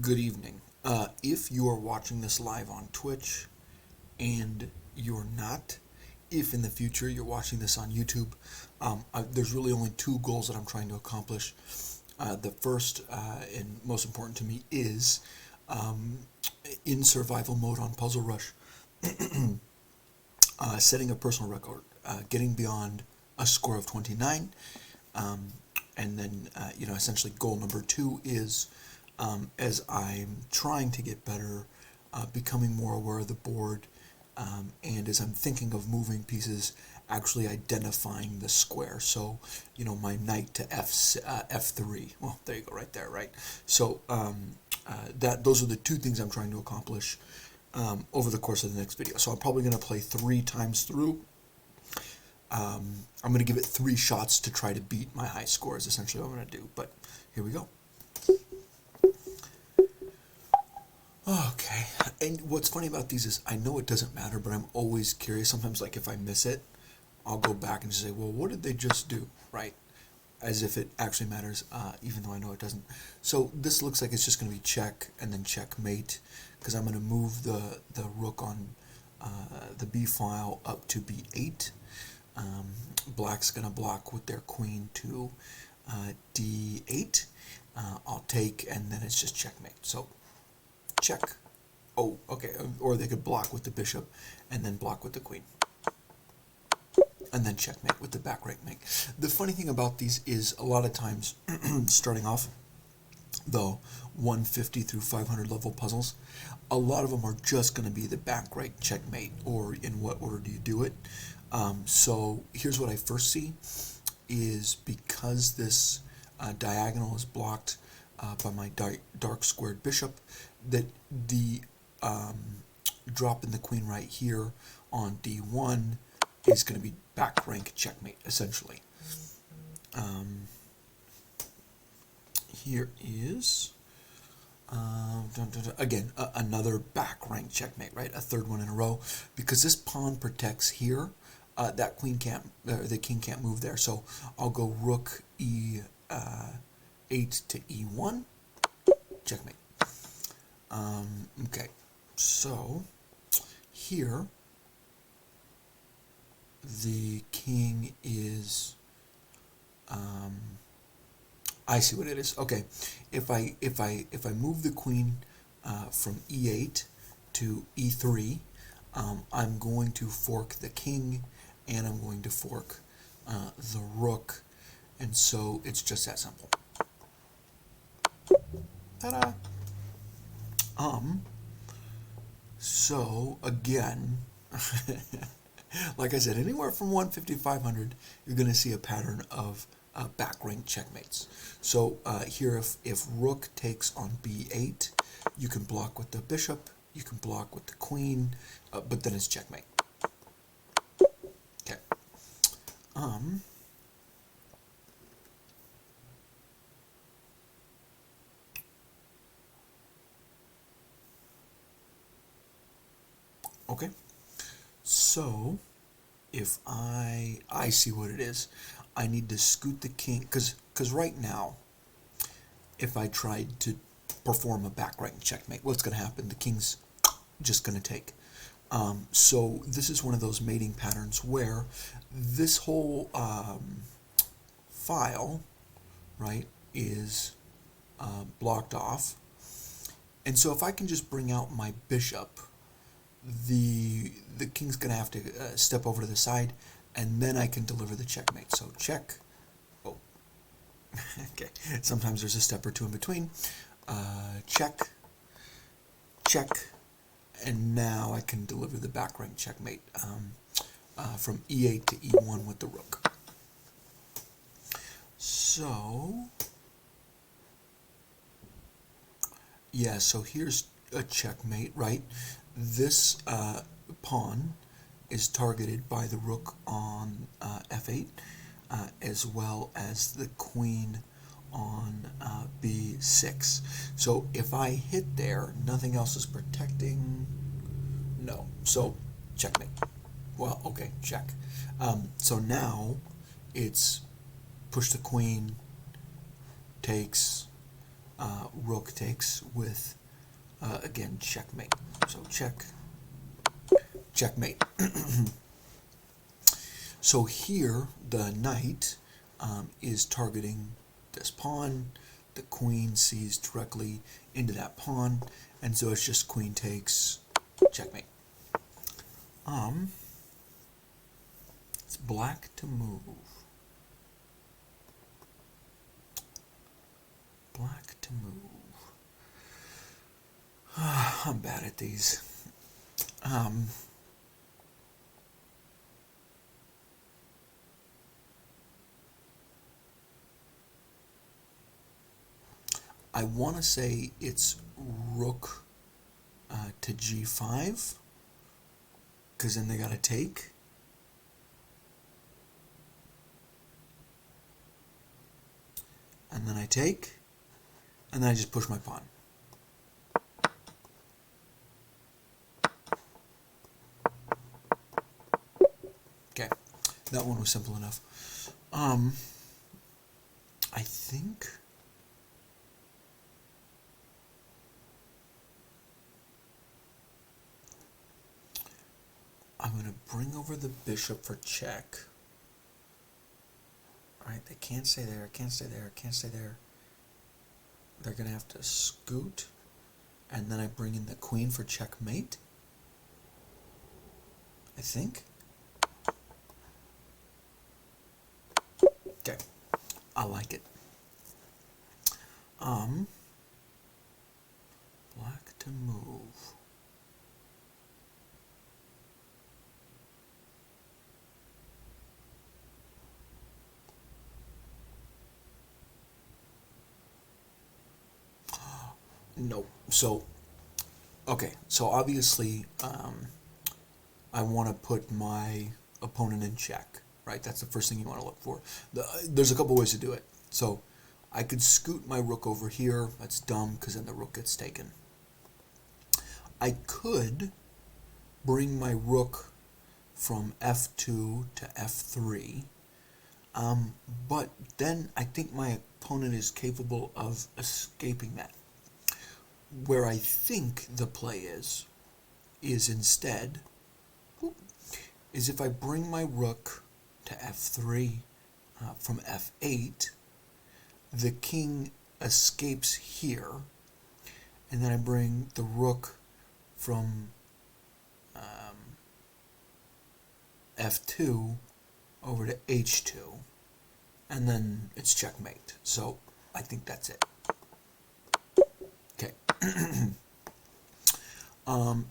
Good evening. If you are watching this live on Twitch and you're not, if in the future you're watching this on YouTube, there's really only two goals that I'm trying to accomplish. The first and most important to me is um, in survival mode on Puzzle Rush, setting a personal record, getting beyond a score of 29. Um, and then, essentially goal number two is as I'm trying to get better, becoming more aware of the board, and as I'm thinking of moving pieces, actually identifying the square. So, my knight to f3. Well, there you go, right there, right. So that those are the two things I'm trying to accomplish over the course of the next video. So I'm probably going to play 3 times through. I'm going to give it 3 shots to try to beat my high scores, essentially what I'm going to do. But here we go. Okay, and what's funny about these is I know it doesn't matter, but I'm always curious. Sometimes, like if I miss it, I'll go back and say, well, what did they just do, right? As if it actually matters, even though I know it doesn't. So this looks like it's just going to be check and then checkmate, because I'm going to move the rook on the b file up to b8. Black's going to block with their queen to d8. I'll take, and then it's just checkmate. So check. Oh, okay. Or they could block with the bishop and then block with the queen. And then checkmate with the back rank mate. The funny thing about these is a lot of times, starting off, the 150 through 500 level puzzles, a lot of them are just going to be the back rank checkmate, or in what order do you do it. So here's what I first see is, because this diagonal is blocked by my dark squared bishop, that the drop in the queen right here on d1 is going to be back rank checkmate, essentially. Here is again another back rank checkmate, right? A third one in a row, because this pawn protects here. That queen can't, the king can't move there. So I'll go rook e8 to e1, checkmate. Okay, so here the king is, I see what it is. Okay, if I move the queen from e8 to e3, I'm going to fork the king, and I'm going to fork the rook, and so it's just that simple. Ta-da! So again, like I said, anywhere from 150 to 500, you're going to see a pattern of back rank checkmates. So here, if rook takes on b8, you can block with the bishop, you can block with the queen, but then it's checkmate. Okay. Okay. So if I see what it is, I need to scoot the king, because right now, if I tried to perform a back rank checkmate, what's going to happen? The king's just going to take. So this is one of those mating patterns where this whole file, right, is blocked off. And so if I can just bring out my bishop, the king's going to have to step over to the side, and then I can deliver the checkmate. So check. Oh, okay. Sometimes there's a step or two in between. Check, check, and now I can deliver the back rank checkmate from e8 to e1 with the rook. So, yeah, so here's a checkmate, right? This pawn is targeted by the rook on f8, as well as the queen on b6. So if I hit there, nothing else is protecting. No. So checkmate. Well, okay, check. So now it's push the queen, takes, rook takes with, again, checkmate. So checkmate. So here, the knight is targeting this pawn. The queen sees directly into that pawn, and so it's just queen takes, checkmate. It's black to move. Black to move. I'm bad at these. I want to say it's rook to g5, because then they got to take. And then I take, and then I just push my pawn. Okay, that one was simple enough. I think I'm going to bring over the bishop for check. Alright, they can't stay there, can't stay there, can't stay there. They're going to have to scoot, and then I bring in the queen for checkmate, I think. Okay, I like it. Black to move. No. So, okay. So obviously, I want to put my opponent in check, right? That's the first thing you want to look for. There's a couple ways to do it. So, I could scoot my rook over here. That's dumb because then the rook gets taken. I could bring my rook from f2 to f3, but then I think my opponent is capable of escaping that. Where I think the play is instead, is if I bring my rook to f3 from f8, the king escapes here, and then I bring the rook from f2 over to h2, and then it's checkmate. So I think that's it. Okay.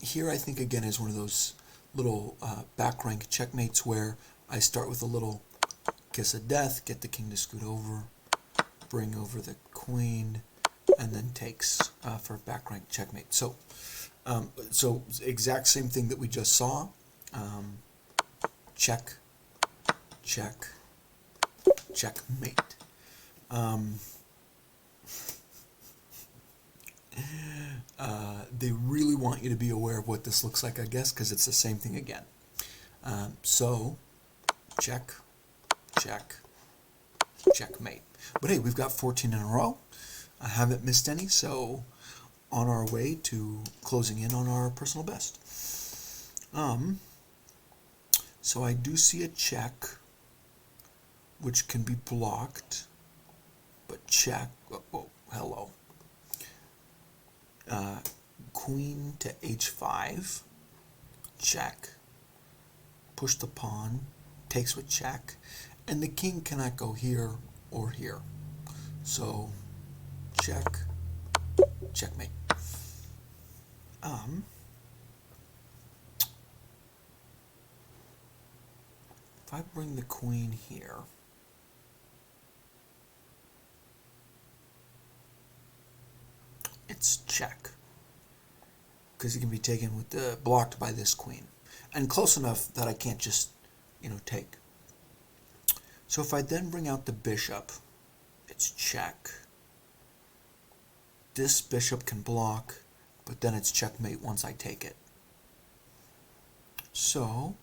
Here I think again is one of those little back rank checkmates where I start with a little kiss of death, get the king to scoot over, bring over the queen, and then takes for back rank checkmate. So, so exact same thing that we just saw. Check, check, checkmate. They really want you to be aware of what this looks like, I guess, because it's the same thing again. So, check, check, checkmate. But hey, we've got 14 in a row. I haven't missed any, so on our way to closing in on our personal best. So I do see a check, which can be blocked, but check, oh, hello. Queen to h5, check, push the pawn, takes with check, and the king cannot go here or here. So, check, checkmate. If I bring the queen here, it's check, because it can be taken with the blocked by this queen, and close enough that I can't just, take. So if I then bring out the bishop, it's check. This bishop can block, but then it's checkmate once I take it. So,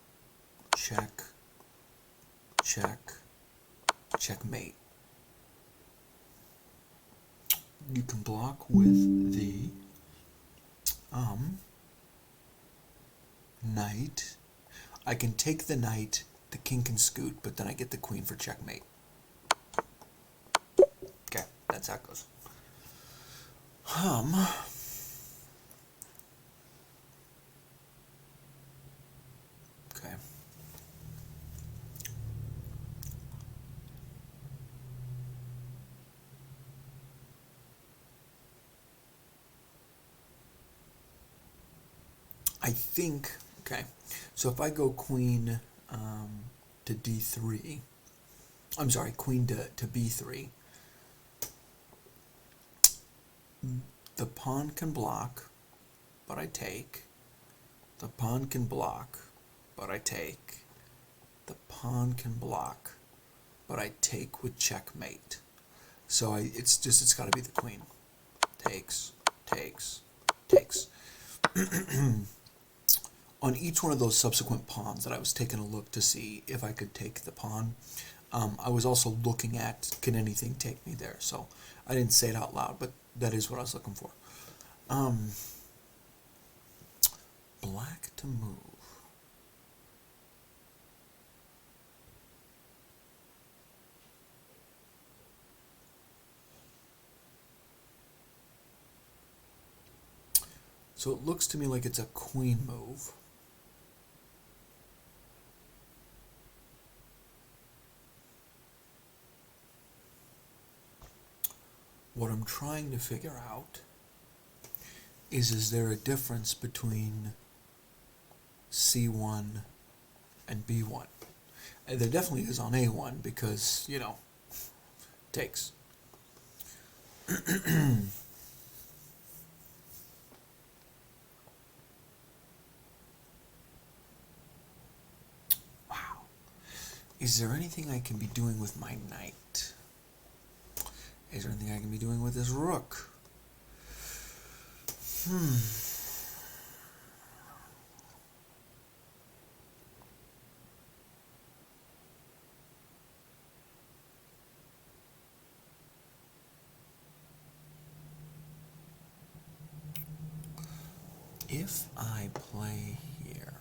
check, check, checkmate. You can block with the knight. I can take the knight, the king can scoot, but then I get the queen for checkmate. Okay, that's how it goes. Okay. I think, okay, so if I go queen to d3, I'm sorry, queen to b3, the pawn can block, but I take. The pawn can block, but I take. The pawn can block, but I take with checkmate. So it's got to be the queen. Takes, takes, takes. On each one of those subsequent pawns that I was taking a look to see if I could take the pawn, I was also looking at, can anything take me there? So I didn't say it out loud, but that is what I was looking for. Black to move. So it looks to me like it's a queen move. What I'm trying to figure out is there a difference between C1 and B1? And there definitely is on A1 because, you know, takes. Wow. Is there anything I can be doing with my knight? Is there anything I can be doing with this rook? If I play here,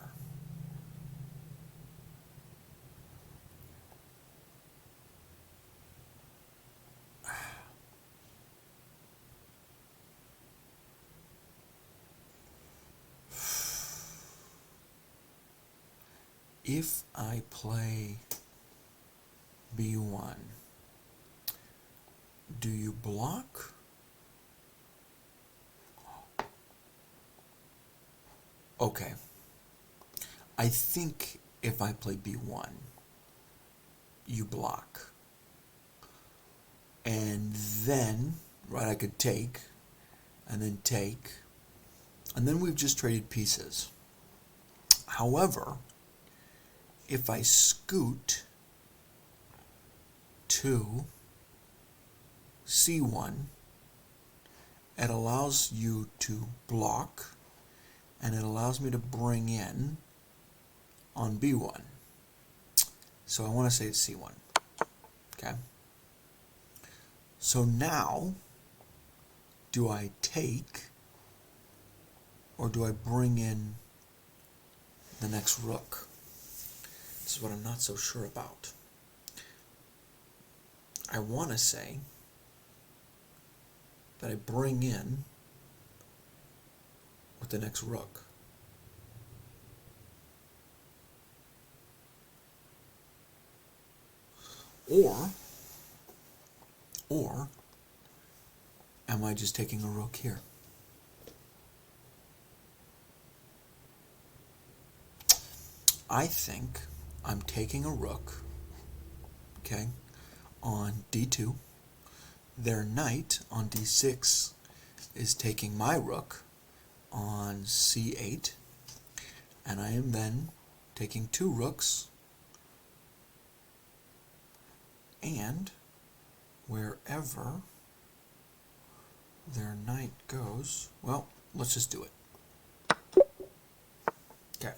if I play B1, do you block? Okay. I think if I play B1, you block. And then, right, I could take, and then take, and then we've just traded pieces. However, if I scoot to C1, it allows you to block, and it allows me to bring in on B1. So I want to say it's C1. Okay. So now, do I take, or do I bring in the next rook? This is what I'm not so sure about. I want to say that I bring in with the next rook. Or am I just taking a rook here? I think I'm taking a rook, okay, on d2. Their knight on d6 is taking my rook on c8, and I am then taking two rooks, and wherever their knight goes, well, let's just do it. Okay.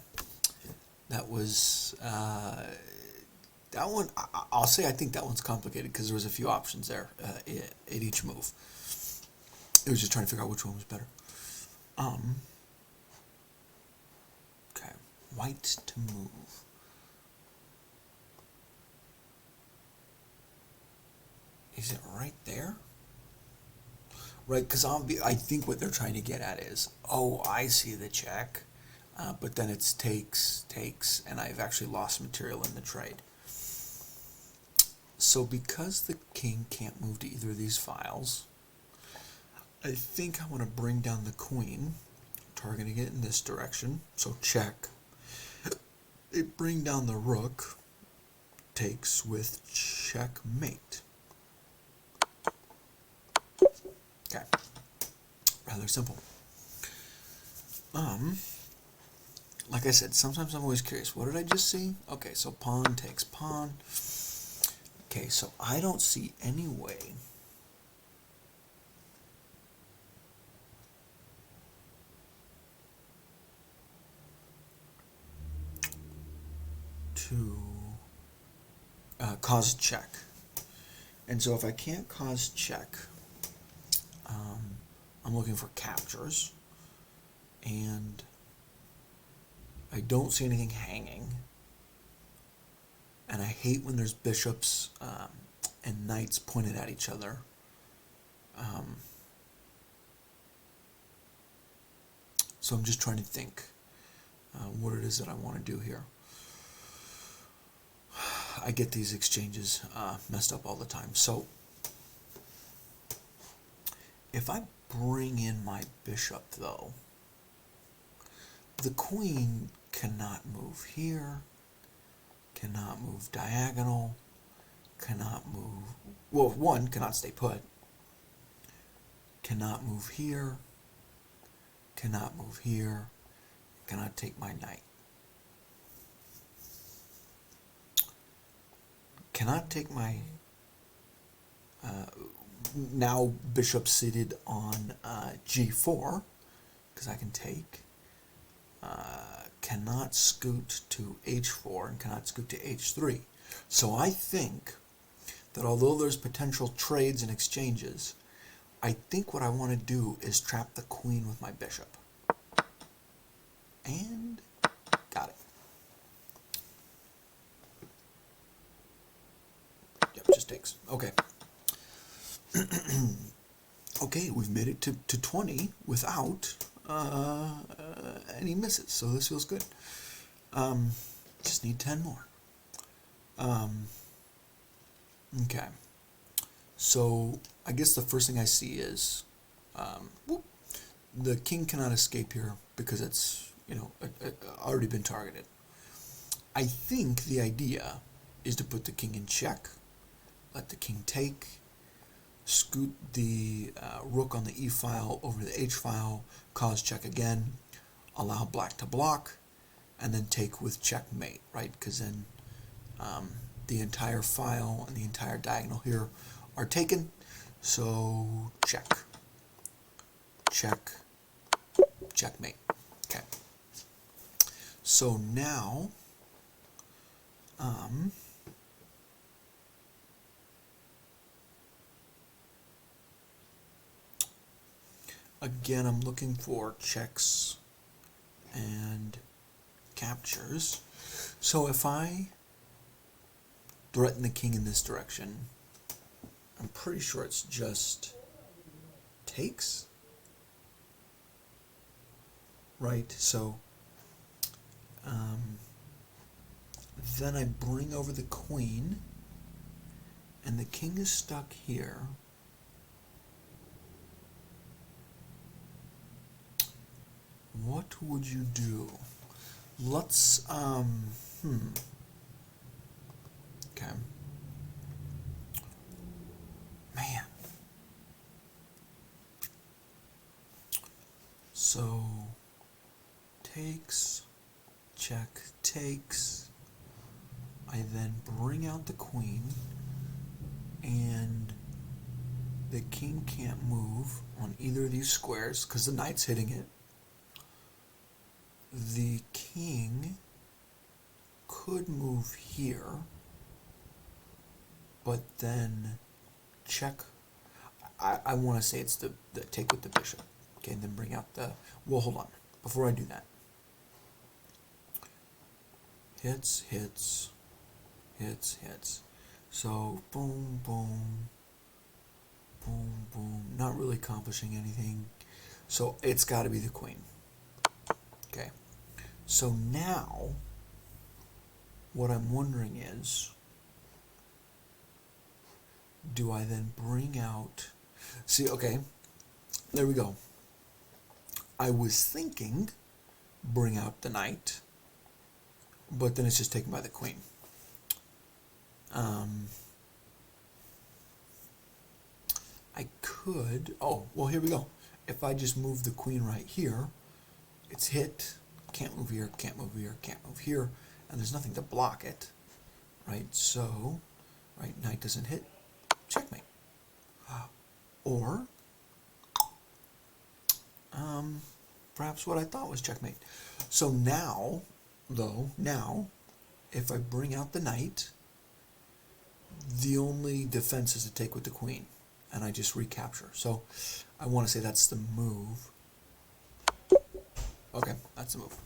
That was, that one, I'll say I think that one's complicated because there was a few options there at each move. It was just trying to figure out which one was better. Okay, white to move. Is it right there? Right, because I think what they're trying to get at is, oh, I see the check, but then it's takes, and I've actually lost material in the trade. So because the king can't move to either of these files, I think I want to bring down the queen, targeting it in this direction, so check. It bring down the rook, takes with checkmate. Okay, rather simple. Like I said, sometimes I'm always curious. What did I just see? Okay, so pawn takes pawn. Okay, so I don't see any way to cause check. And so if I can't cause check, I'm looking for captures, and I don't see anything hanging, and I hate when there's bishops and knights pointed at each other. So I'm just trying to think what it is that I want to do here. I get these exchanges messed up all the time. So if I bring in my bishop, though, the queen cannot move here, cannot move diagonal, cannot move, well, one, cannot stay put, cannot move here, cannot move here, cannot take my knight. Cannot take my now bishop seated on g4, because I can take. Cannot scoot to h4 and cannot scoot to h3. So I think that although there's potential trades and exchanges, I think what I want to do is trap the queen with my bishop. And got it. Yep, just takes. Okay. Okay, we've made it to 20 without any misses, so this feels good. Just need 10 more. Okay. So I guess the first thing I see is the king cannot escape here because it's, already been targeted. I think the idea is to put the king in check, let the king take, scoot the rook on the e file over the h file, cause check again, allow black to block, and then take with checkmate, right? Because then the entire file and the entire diagonal here are taken. So check, check, checkmate. Okay. So now, again, I'm looking for checks and captures. So if I threaten the king in this direction, I'm pretty sure it's just takes, right? So then I bring over the queen, and the king is stuck here. What would you do? Let's, okay. Man. So, takes, check, takes. I then bring out the queen, and the king can't move on either of these squares because the knight's hitting it. The king could move here, but then check. I want to say it's the take with the bishop. Okay, and then bring out the, well, hold on. Before I do that. Hits, hits, hits, hits. So, boom, boom, boom, boom. Not really accomplishing anything. So, it's got to be the queen. Okay. So now, what I'm wondering is, do I then bring out... See, okay, there we go. I was thinking bring out the knight, but then it's just taken by the queen. I could... Oh, well, here we go. If I just move the queen right here, it's hit. Can't move here, can't move here, can't move here, and there's nothing to block it, right? So, right, knight doesn't hit, checkmate. Or, perhaps what I thought was checkmate. So now, though, if I bring out the knight, the only defense is to take with the queen, and I just recapture. So I want to say that's the move. Okay, that's the move.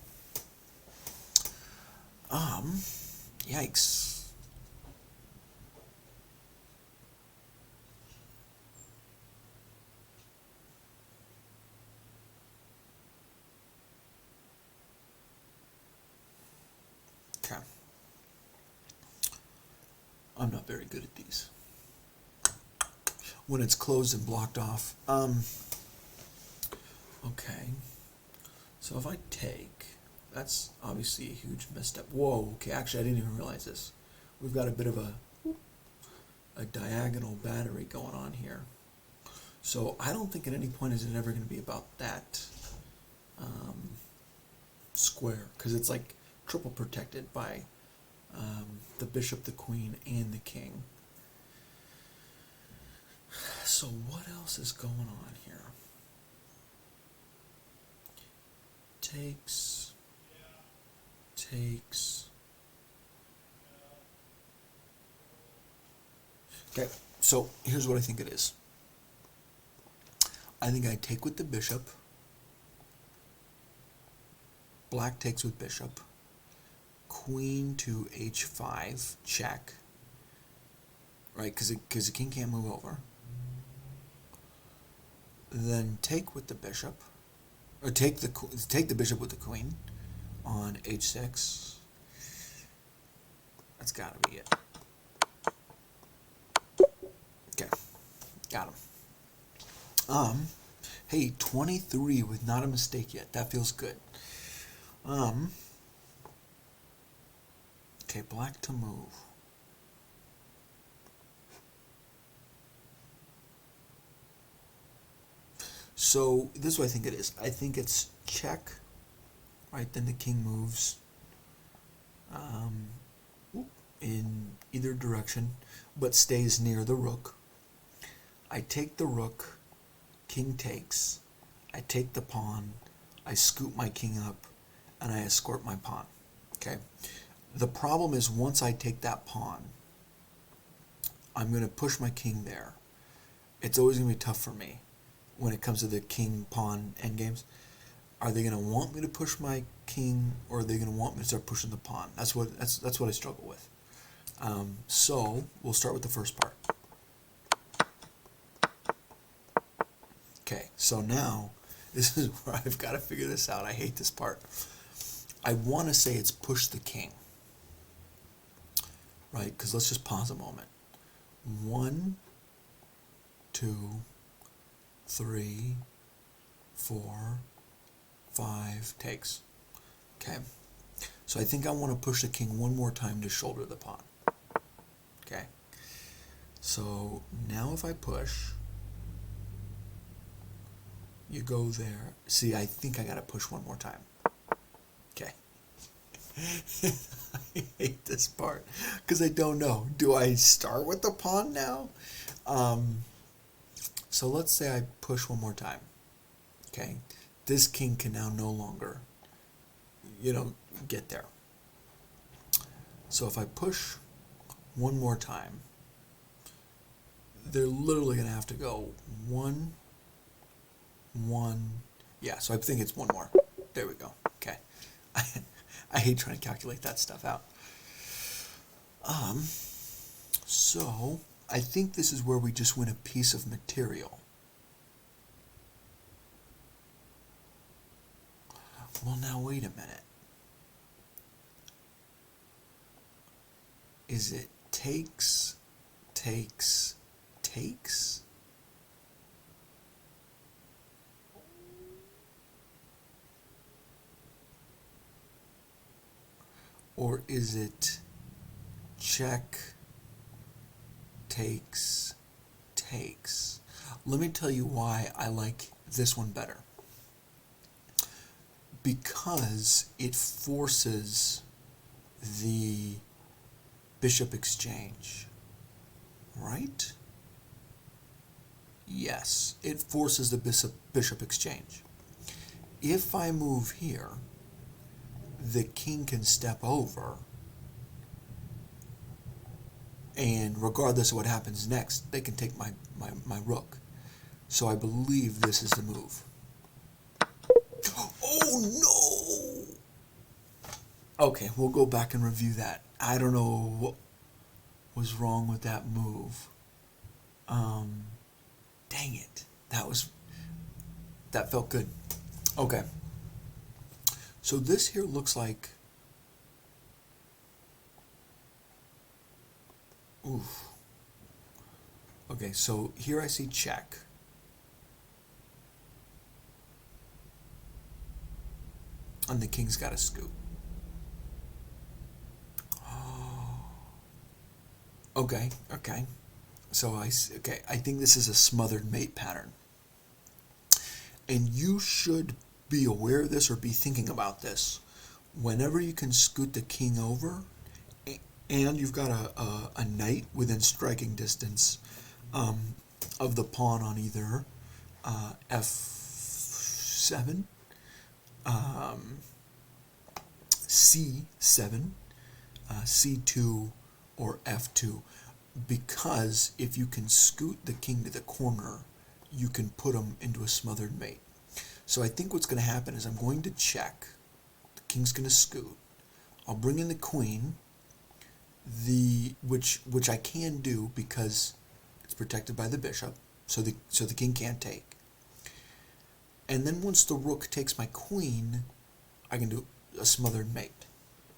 Yikes. Okay. I'm not very good at these. When it's closed and blocked off. Okay. So if I take, that's obviously a huge misstep. Whoa, okay, actually I didn't even realize this. We've got a bit of a diagonal battery going on here. So I don't think at any point is it ever going to be about that square, because it's like triple protected by the bishop, the queen, and the king. So what else is going on here? Takes. Okay, so here's what I think it is. I think I take with the bishop. Black takes with bishop. Queen to h5, check. Right, because the king can't move over. Then take with the bishop. Or take the bishop with the queen on h6. That's got to be it. Okay, got him. Hey, 23 with not a mistake yet. That feels good. Okay, black to move. So this is what I think it is. I think it's check, right? Then the king moves in either direction, but stays near the rook. I take the rook, king takes. I take the pawn, I scoop my king up, and I escort my pawn. Okay. The problem is once I take that pawn, I'm going to push my king there. It's always going to be tough for me when it comes to the king-pawn endgames. Are they going to want me to push my king, or are they going to want me to start pushing the pawn? That's what I struggle with. So we'll start with the first part. Okay, so now this is where I've got to figure this out. I hate this part. I want to say it's push the king, right? Because let's just pause a moment. 1, 2, 3, 4, 5 takes. Okay, so I think I want to push the king one more time to shoulder the pawn. Okay, so now if I push, you go there. See, I think I got to push one more time. Okay. I hate this part because I don't know. Do I start with the pawn now? So let's say I push one more time. Okay. This king can now no longer, get there. So if I push one more time, they're literally going to have to go one, one. Yeah, so I think it's one more. There we go. Okay. I hate trying to calculate that stuff out. So I think this is where we just win a piece of material. Well, now wait a minute. Is it takes, takes, takes? Or is it check, takes, takes? Let me tell you why I like this one better. Because it forces the bishop exchange, right? Yes, it forces the bishop exchange. If I move here, the king can step over, and regardless of what happens next, they can take my rook. So I believe this is the move. Oh no! Okay, we'll go back and review that. I don't know what was wrong with that move. Dang it. That felt good. Okay. So this here looks like, oof. Okay, so here I see check. And the king's got to scoot. Okay, okay. So I think this is a smothered mate pattern. And you should be aware of this or be thinking about this. Whenever you can scoot the king over, and you've got a knight within striking distance of the pawn on either f7, c7, c2, or f2, because if you can scoot the king to the corner, you can put him into a smothered mate. So I think what's going to happen is I'm going to check. The king's going to scoot. I'll bring in the queen, which I can do because it's protected by the bishop, so the king can't take. And then once the rook takes my queen, I can do a smothered mate.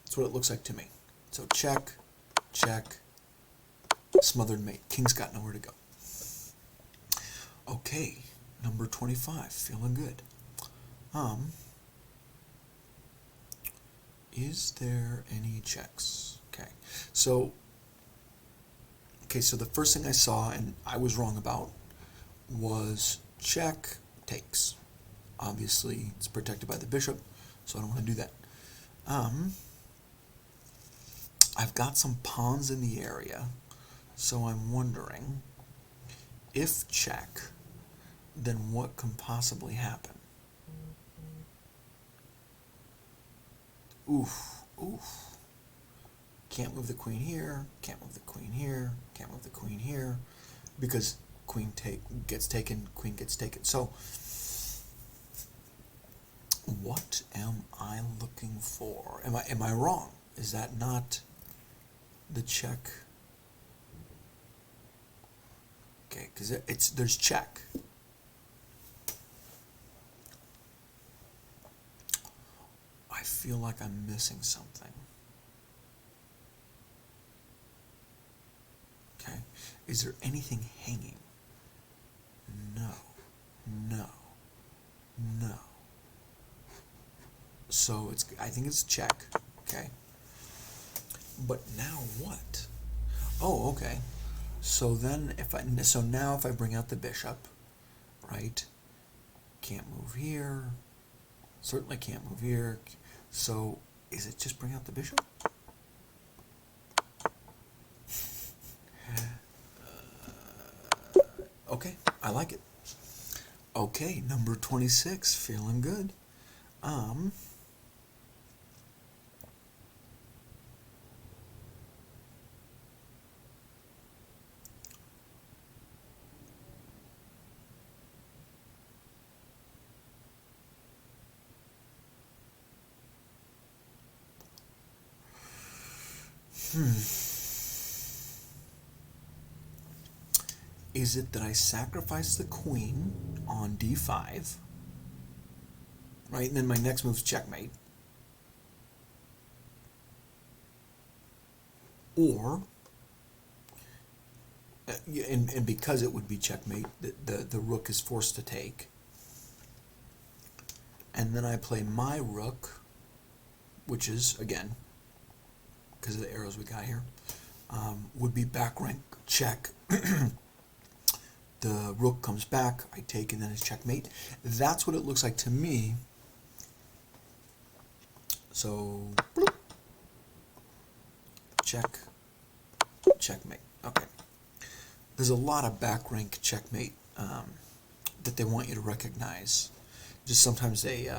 That's what it looks like to me. So check, check, smothered mate. King's got nowhere to go. Okay, number 25, feeling good. Is there any checks? Okay, so the first thing I saw, and I was wrong about, was check, takes. Obviously, it's protected by the bishop, so I don't want to do that. I've got some pawns in the area, so I'm wondering, if check, then what can possibly happen? Oof, oof. Can't move the queen here, can't move the queen here, can't move the queen here, because queen gets taken, queen gets taken. So, what am I looking for? Am I wrong? Is that not the check? Okay, because there's check. I feel like I'm missing something. Okay, is there anything hanging? No, no, no. So I think it's check. Okay. But now what? Oh, okay. So then now if I bring out the bishop, right? Can't move here. Certainly can't move here. So is it just bring out the bishop? Okay, I like it. Okay, number 26, feeling good. Is it that I sacrifice the queen on d5, right? And then my next move's checkmate. Or, and because it would be checkmate, the rook is forced to take. And then I play my rook, which is, again, because of the arrows we got here, would be back rank check. The rook comes back, I take, and then it's checkmate. That's what it looks like to me. So, bloop. Check, checkmate. Okay. There's a lot of back rank checkmate that they want you to recognize. Just sometimes they,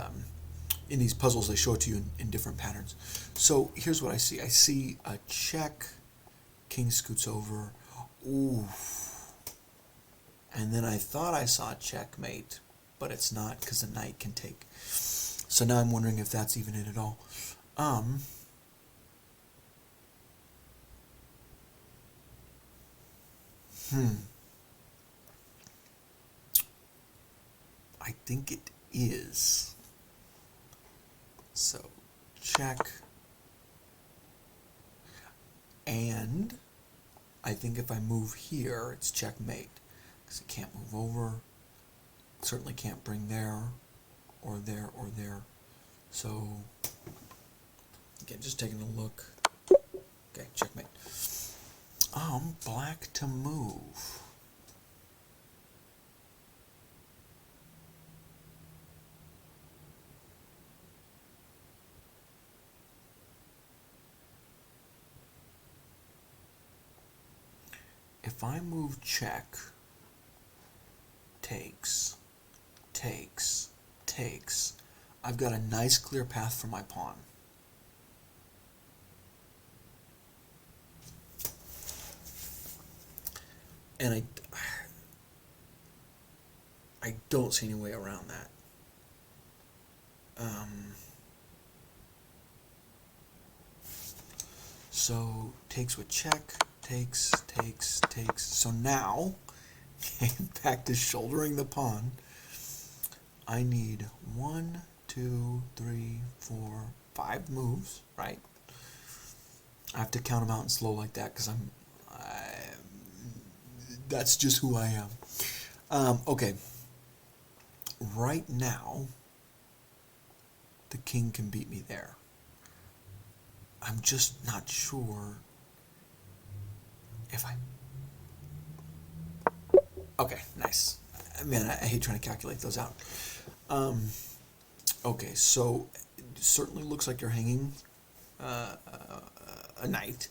in these puzzles, they show it to you in different patterns. So here's what I see. I see a check, king scoots over, ooh. And then I thought I saw checkmate, but it's not because the knight can take. So now I'm wondering if that's even it at all. I think it is. So, check. And I think if I move here, it's checkmate. Because it can't move over. Certainly can't bring there, or there, or there. So, again, just taking a look. Okay, checkmate. Black to move. If I move check, takes, takes, takes, I've got a nice clear path for my pawn. And I don't see any way around that. So takes with check, takes, takes, takes. So now, back to shouldering the pawn, I need 1, 2, 3, 4, 5 moves, right? I have to count them out in slow like that because that's just who I am. Okay. Right now, the king can beat me there. I'm just not sure if I... Okay, nice. Man, I hate trying to calculate those out. Okay, so it certainly looks like you're hanging a knight.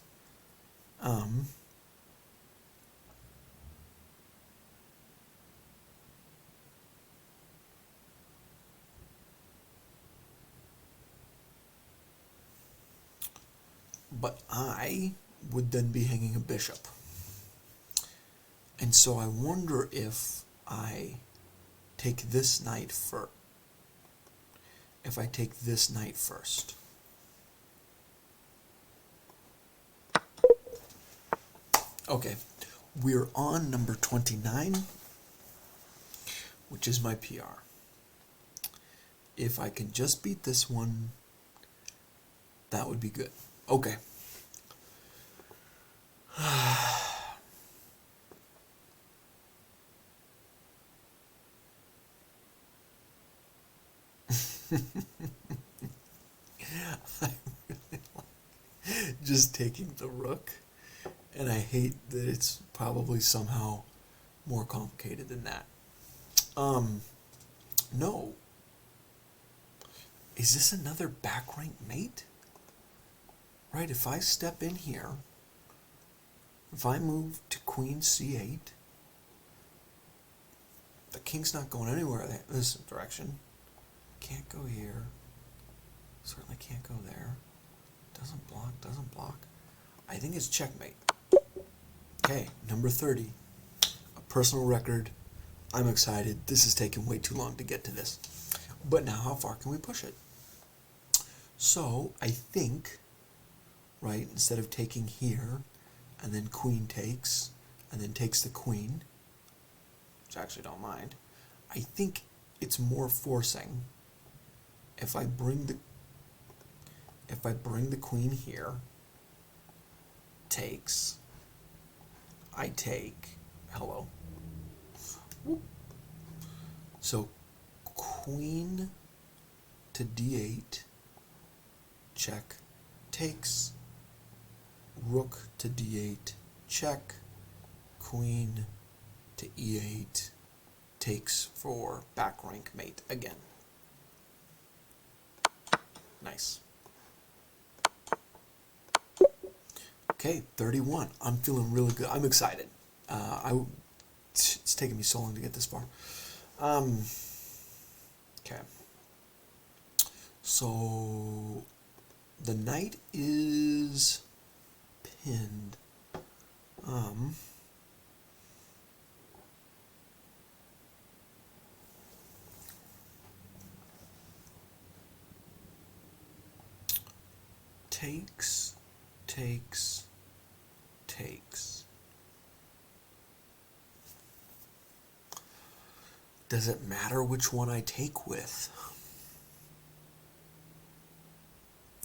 But I would then be hanging a bishop. And so I wonder if I take this knight first. If I take this knight first. Okay, we're on number 29, which is my PR. If I can just beat this one, that would be good. Okay. I really like just taking the rook, and I hate that it's probably somehow more complicated than that. No. Is this another back rank mate? Right, if I step in here, if I move to queen c8, the king's not going anywhere this direction. Can't go here. Certainly can't go there. Doesn't block, doesn't block. I think it's checkmate. Okay, number 30. A personal record. I'm excited. This is taking way too long to get to this. But now how far can we push it? So I think right? Instead of taking here, and then queen takes, and then takes the queen, which I actually don't mind. I think it's more forcing if I bring the queen here, takes, I take, hello. Whoop. So queen to d8, check, takes, rook to d8, check, queen to e8, takes for back rank mate again. Nice. Okay, 31. I'm feeling really good. I'm excited. It's taken me so long to get this far. Okay. So the knight is pinned. Takes, takes, takes. Does it matter which one I take with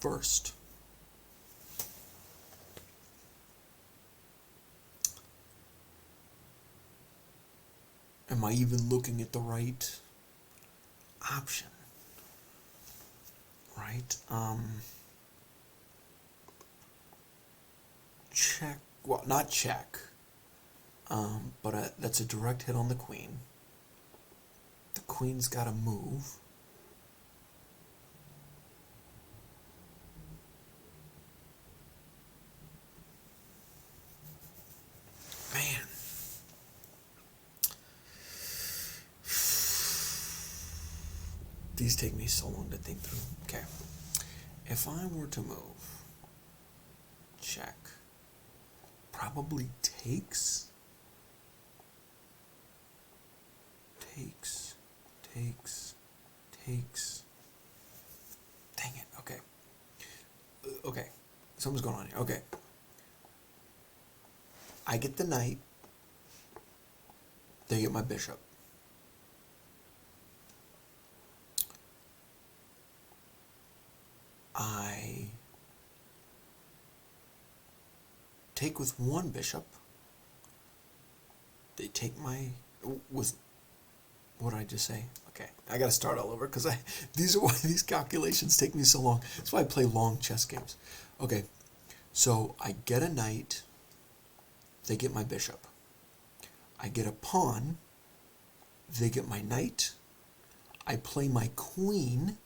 first? Am I even looking at the right option? Right? Check. Well, not check. But that's a direct hit on the queen. The queen's got to move. Man. These take me so long to think through. Okay. If I were to move, check. Probably takes. Takes. Takes. Takes. Dang it. Okay. Okay. Something's going on here. Okay. I get the knight. They get my bishop. I take with one bishop. They take my with what did I just say? Okay, I gotta start all over because these are why these calculations take me so long. That's why I play long chess games. Okay, so I get a knight. They get my bishop. I get a pawn. They get my knight. I play my queen.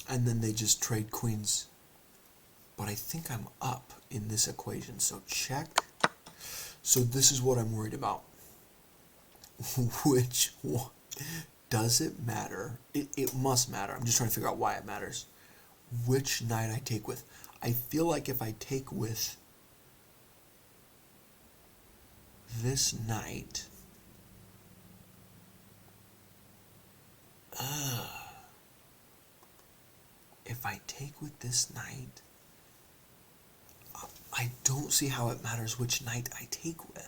And then they just trade queens. But I think I'm up in this equation. So check. So this is what I'm worried about. Which one? Does it matter? It must matter. I'm just trying to figure out why it matters. Which knight I take with. I feel like if I take with this knight, if I take with this knight, I don't see how it matters which knight I take with.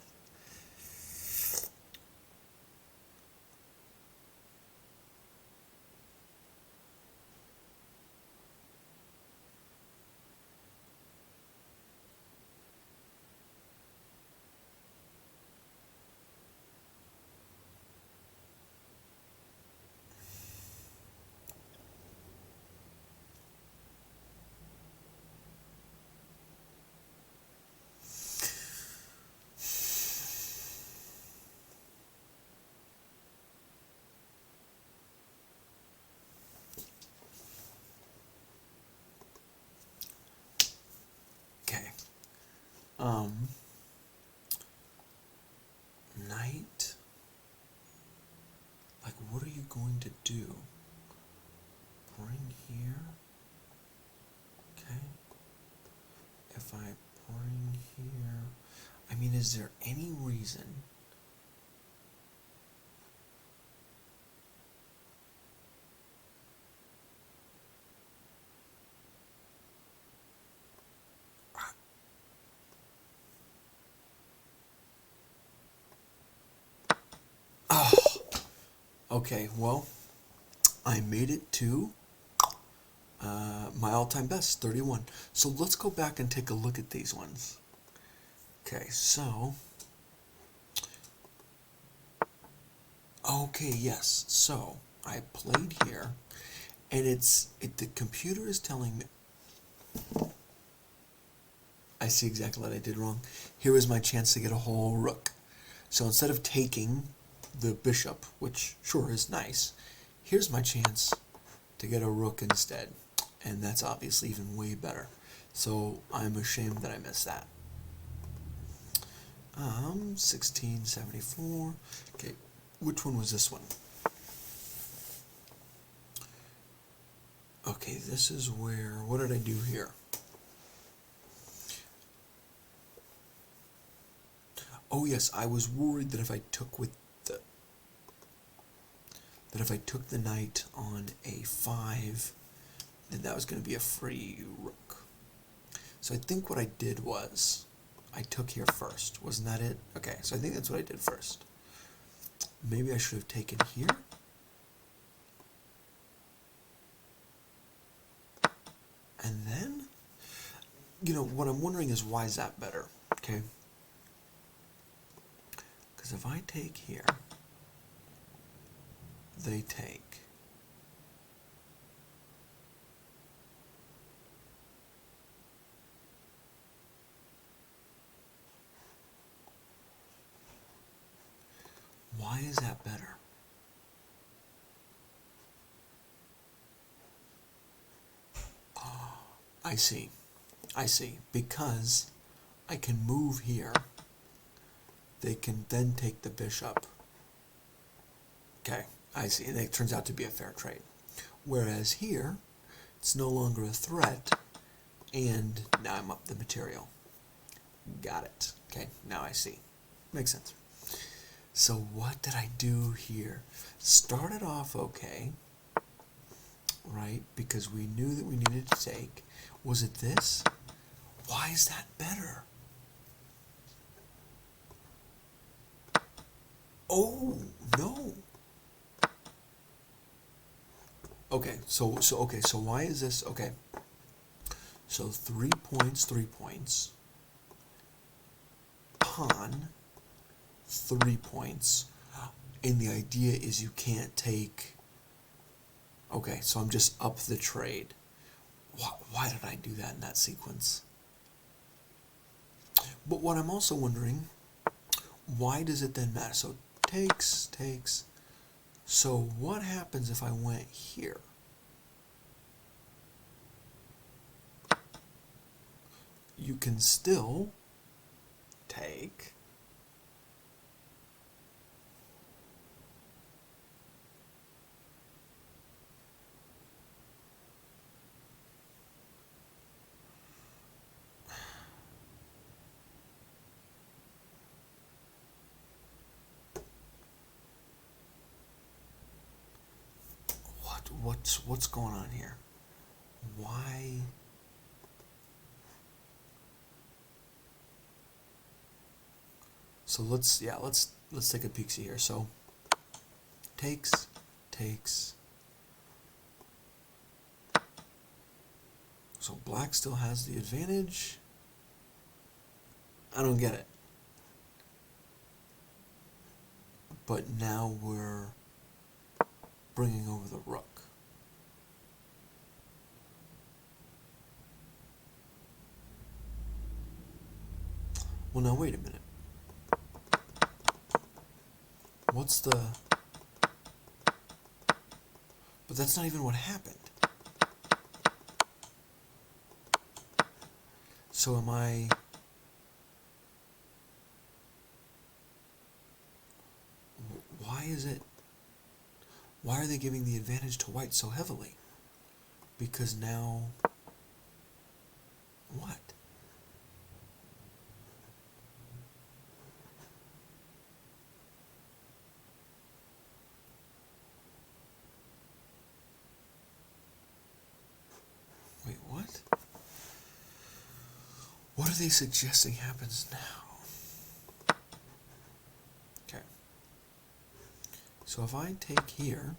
Okay. Knight. Like, what are you going to do? Bring here. Okay. If I bring here, I mean, is there any reason Okay, well, I made it to my all-time best, 31. So let's go back and take a look at these ones. Okay, so, okay, yes. So I played here, and the computer is telling me. I see exactly what I did wrong. Here is my chance to get a whole rook. So instead of taking the bishop, which sure is nice, here's my chance to get a rook instead. And that's obviously even way better. So I'm ashamed that I missed that. 1674. Okay, which one was this one? Okay, this is where, what did I do here? Oh yes, I was worried that if I took the knight on a5, then that was going to be a free rook. So I think what I did was I took here first. Wasn't that it? Okay, so I think that's what I did first. Maybe I should have taken here. And then, what I'm wondering is why is that better? Okay. Because if I take here, they take. Why is that better? I see. I see. Because I can move here. They can then take the bishop. Okay, I see. And it turns out to be a fair trade. Whereas here, it's no longer a threat, and now I'm up the material. Got it. Okay, now I see. Makes sense. So what did I do here? Started off okay, right? Because we knew that we needed to take. Was it this? Why is that better? Oh, no. Okay, so why is this? Okay. So 3 points, 3 points. Pawn, 3 points. And the idea is you can't take. Okay, so I'm just up the trade. Why did I do that in that sequence? But what I'm also wondering, why does it then matter? So takes. So what happens if I went here? You can still take. What's going on here? Why? So let's take a peek here. So takes. So black still has the advantage. I don't get it. But now we're bringing over the rook. Well, now wait a minute. What's the... But that's not even what happened. So am I... Why is it... Why are they giving the advantage to white so heavily? Because now... What? Wait, what? What are they suggesting happens now? Okay. So if I take here,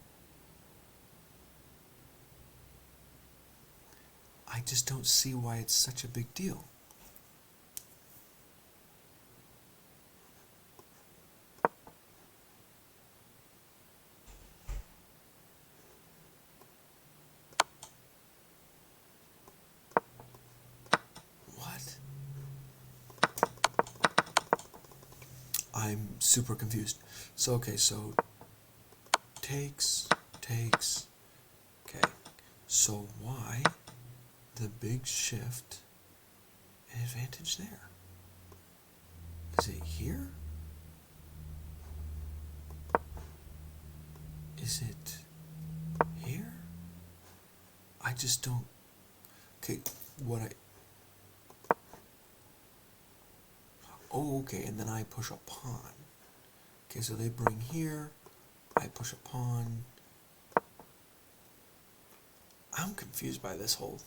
I just don't see why it's such a big deal. What? I'm super confused. So, okay, so takes, okay. So why the big shift and advantage there? Is it here? Is it here? I just don't. Okay, what I. Oh, okay, and then I push a pawn. Okay, so they bring here, I push a pawn. I'm confused by this whole.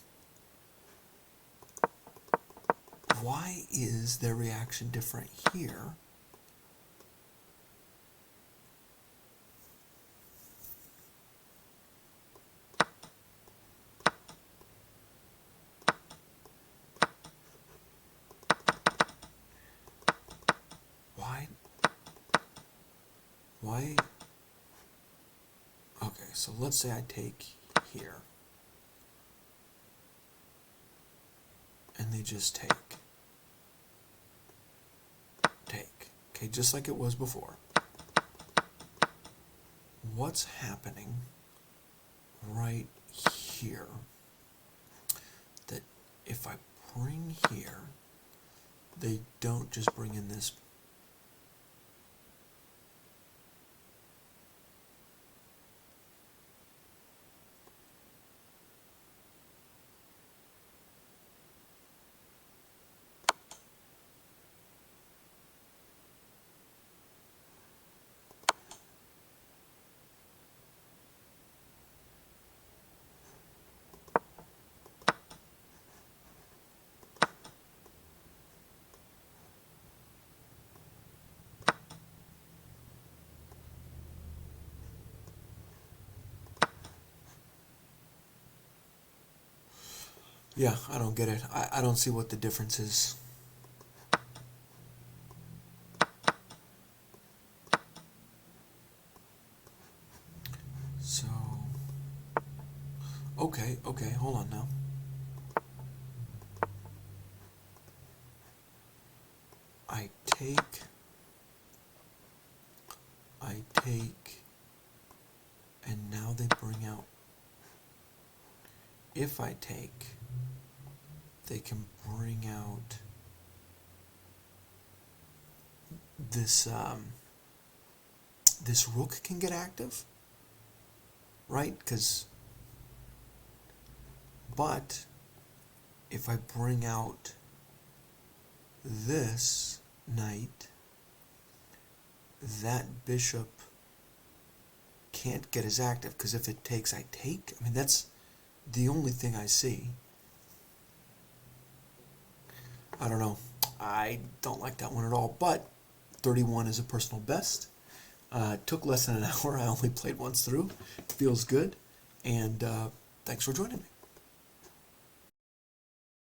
Why is their reaction different here? Why? Why? Okay, so let's say I take here. And they just take. Okay, just like it was before. What's happening right here that if I bring here, they don't just bring in this. Yeah, I don't get it. I don't see what the difference is. So, okay, hold on now. I take, and now they bring out, if I take, they can bring out this, this rook can get active, right? But if I bring out this knight, that bishop can't get as active, because if it takes, I take. I mean, that's the only thing I see. I don't know. I don't like that one at all, but 31 is a personal best. Took less than an hour. I only played once through. Feels good, and thanks for joining me.